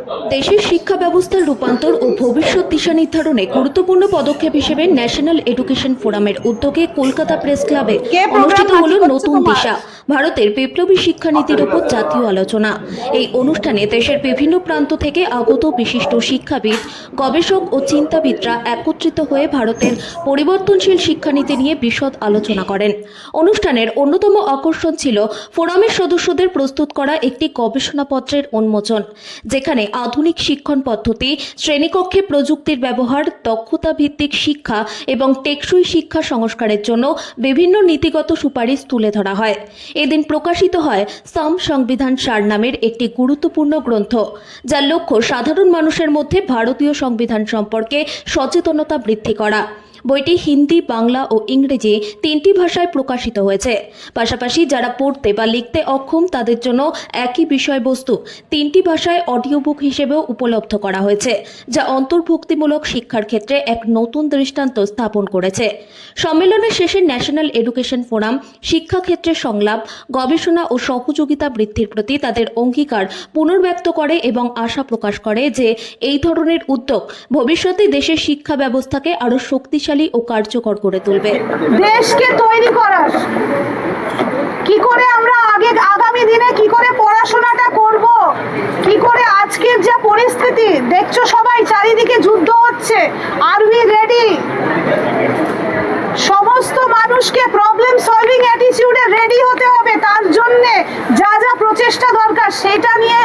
দেশের শিক্ষা ব্যবস্থার রূপান্তর ও ভবিষ্যৎ দিশা নির্ধারণে গুরুত্বপূর্ণ পদক্ষেপ হিসেবে ন্যাশনাল এডুকেশন ফোরামের উদ্যোগে কলকাতা প্রেস ক্লাবে অনুষ্ঠিত হল নতুন দিশা ভারতের বিপ্লবী শিক্ষানীতির উপর জাতীয় আলোচনা। এই অনুষ্ঠানে দেশের বিভিন্ন প্রান্ত থেকে আগত বিশিষ্ট শিক্ষাবিদ, গবেষক ও চিন্তাবিদরা একত্রিত হয়ে ভারতের পরিবর্তনশীল শিক্ষানীতি নিয়ে বিশদ আলোচনা করেন। অনুষ্ঠানের অন্যতম আকর্ষণ ছিল ফোরামের সদস্যদের প্রস্তুত করা একটি গবেষণাপত্রের উন্মোচন, যেখানে আধুনিক শিক্ষণ পদ্ধতি, শ্রেণীকক্ষে প্রযুক্তির ব্যবহার, দক্ষতা ভিত্তিক শিক্ষা এবং টেকসই শিক্ষা সংস্কারের জন্য বিভিন্ন নীতিগত সুপারিশ তুলে ধরা হয়। এদিন প্রকাশিত হয় সংবিধান সার নামের একটি গুরুত্বপূর্ণ গ্রন্থ, যার লক্ষ্য সাধারণ মানুষের মধ্যে ভারতীয় সংবিধান সম্পর্কে সচেতনতা বৃদ্ধি করা। বইটি হিন্দি, বাংলা ও ইংরেজি তিনটি ভাষায় প্রকাশিত হয়েছে। পাশাপাশি যারা পড়তে বা লিখতে অক্ষম তাদের জন্য একই বিষয়বস্তু তিনটি ভাষায় অডিও বুক হিসেবেও উপলব্ধ করা হয়েছে, যা অন্তর্ভুক্তিমূলক শিক্ষার ক্ষেত্রে এক নতুন দৃষ্টান্ত স্থাপন করেছে। সম্মেলনের শেষে ন্যাশনাল এডুকেশন ফোরাম শিক্ষাক্ষেত্রে সংলাপ, গবেষণা ও সহযোগিতা বৃদ্ধির প্রতি তাদের অঙ্গীকার পুনর্ব্যক্ত করে এবং আশা প্রকাশ করে যে এই ধরনের উদ্যোগ ভবিষ্যতে দেশের শিক্ষা ব্যবস্থাকে আরও শক্তিশালী ও কার্যকর করে তুলবে। দেশকে তৈরি করার কি করে আমরা আগামী দিনে কি করে পড়াশোনাটা করব, কি করে আজকের যে পরিস্থিতি দেখছো সবাই চারিদিকে যুদ্ধ হচ্ছে, আর উই রেডি? সমস্ত মানুষকে প্রবলেম সলভিং অ্যাটিটিউডে রেডি হতে হবে। তার জন্য যা যা প্রচেষ্টা দরকার সেটা নিয়ে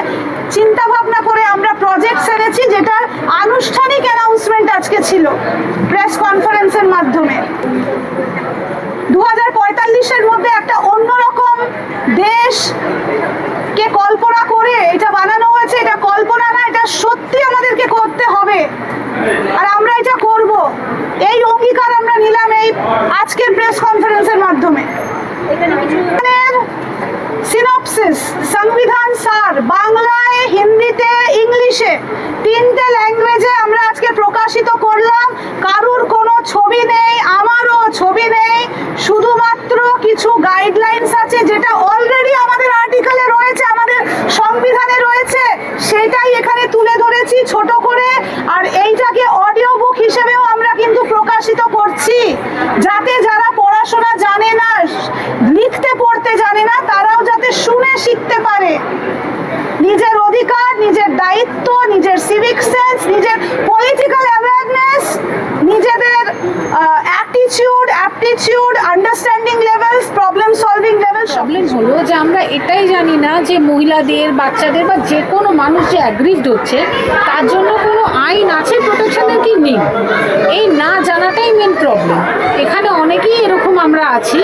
চিন্তা ভাবনা করে আমরা প্রজেক্ট সেরেছি, যেটার আনুষ্ঠানিক অ্যানাউন্সমেন্ট আজকে ছিল প্রেস কনফারেন্সের মাধ্যমে। 2045-এর মধ্যে একটা অন্যরকম দেশকে কল্পনা করে এটা বানানো হয়েছে। এটা কল্পনা না, এটা সত্যি আমাদেরকে করতে হবে, আর আমরা এটা করব। এই অঙ্গীকার আমরা নিলাম এই আজকের প্রেস কনফারেন্সের মাধ্যমে। সিনপসিস, সংবিধান সার বাংলায়, হিন্দিতে, ইংলিশে তিনটে ল্যাঙ্গুয়েজে আমরা আজকে প্রকাশিত করলাম। কারুর কোনো ছবি নেই, আমারও ছবি নেই, শুধুমাত্র কিছু গাইডলাইন্স আছে যেটা অলরেডি আমাদের আর্টিকেলে রয়েছে, আমাদের সংবিধানে রয়েছে, সেটাই এখানে তুলে ধরেছি ছোট করে। আর এইটাকে অডিও বুক হিসেবেও আমরা কিন্তু প্রকাশিত করছি, যাতে যারা পড়াশোনা জানে না, লিখতে পড়তে জানে না, তারাও যাতে শুনে শিখতে পারে। নিজের অধিকার, নিজের দায়িত্ব, নিজের সিভিক সেন্স, নিজের পলিটিক্যাল অ্যাওয়ারনেস, নিজেদের attitude, aptitude, understanding levels, problem solving level. Problem হলো যে আমরা এটাই জানি না যে মহিলাদের, বাচ্চাদের বা যে কোনো মানুষ যে অ্যাগ্রিভড হচ্ছে তার জন্য কোনো আইন আছে প্রোটেকশনের কি নেই, এই না জানাটাই মেন প্রবলেম। এখানে অনেকেই এরকম আমরা আছি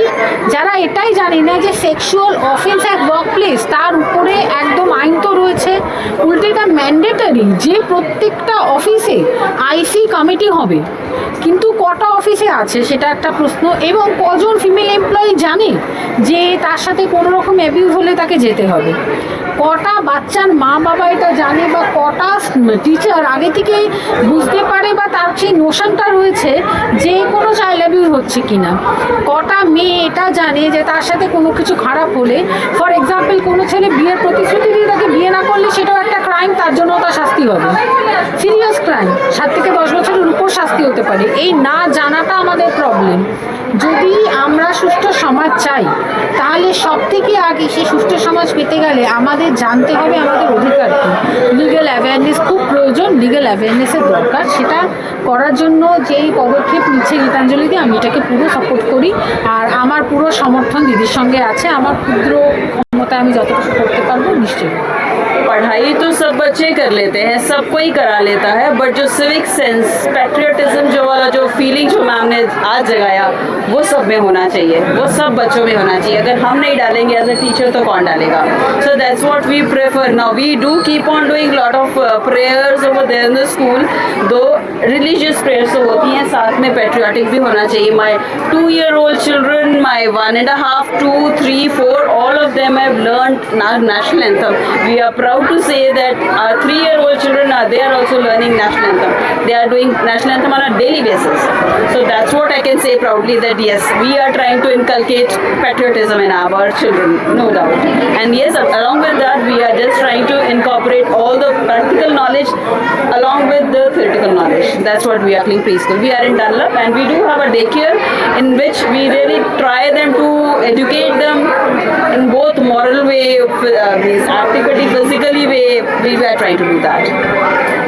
যারা এটাই জানি না যে sexual offence at work place, তার উপরে একদম আইন তো রয়েছে, উল্টে এটা ম্যান্ডেটরি যে প্রত্যেকটা অফিসে আইসি কমিটি হবে, কিন্তু কটা অফিসে আছে সেটা একটা প্রশ্ন। এবং কজন ফিমেল এমপ্লয়ি জানে যে তার সাথে কোনো রকম অ্যাবিউজ হলে তাকে যেতে হবে, কটা বাচ্চার মা বাবা এটা জানে, বা কটা টিচার আগে থেকেই বুঝতে পারে বা তার সেই নোশনটা রয়েছে যে কোনো চাইল্ড অ্যাবিউজ হচ্ছে কিনা, কটা মেয়ে এটা জানে যে তার সাথে কোনো কিছু খারাপ হলে, ফর এক্সাম্পল কোনো ছেলে বিয়ের প্রতিশ্রুতি দিয়ে তাকে বিয়ে না করলে সেটাও একটা ক্রাইম, তার জন্য তার শাস্তি হবে, সিরিয়াস ক্রাইম, 7 থেকে 10 বছরের উপর শাস্তি হতে পারে। এই না জানাটা আমাদের প্রবলেম। যদি আমরা সুস্থ সমাজ চাই তাহলে সব থেকে আগে সেই সুস্থ সমাজ পেতে গেলে আমাদের জানতে হবে আমাদের অধিকার কী। লিগ্যাল অ্যাওয়ারনেস খুব প্রয়োজন, লিগ্যাল অ্যাওয়ারনেসের দরকার। সেটা করার জন্য যেই পদক্ষেপ নিচ্ছে গীতাঞ্জলিদি, আমি এটাকে পুরো সাপোর্ট করি, আর আমার পুরো সমর্থন দিদির সঙ্গে আছে। আমার ক্ষুদ্র ক্ষমতা আমি যতটুকু করতে পারবো নিশ্চয়ই। पढ़ाई तो सब बच्चे कर लेते हैं, सब कोई करा लेता है, बट जो सिविक सेंस, पैट्रियटिज्म जो वाला जो फीलिंग जो मैम ने आज जगाया, वो सब में होना चाहिए, वो सब बच्चों में होना चाहिए। अगर हम नहीं डालेंगे एज अ टीचर तो कौन डालेगा? So that's what we prefer now. We do keep on doing lot of prayers over there in the school, दो रिलीजियस प्रेयर्स तो होती हैं, साथ में पैट्रियटिक भी होना चाहिए। माई 2-year-old children, my 1.5, 2, 3, 4, all of them have learned national anthem. We are proud proud to say that our 3-year-old children they are also learning national anthem. They are doing national anthem on a daily basis. So that's what I can say proudly, that yes, we are trying to inculcate patriotism in our children, no doubt. And yes, along with that, we are just trying to incorporate all the practical knowledge along with the theoretical knowledge. That's what we are doing preschool. We are in Dunlop, and we do have a daycare in which we really try them to educate them in both moral way, activity, physically way. We are trying to do that.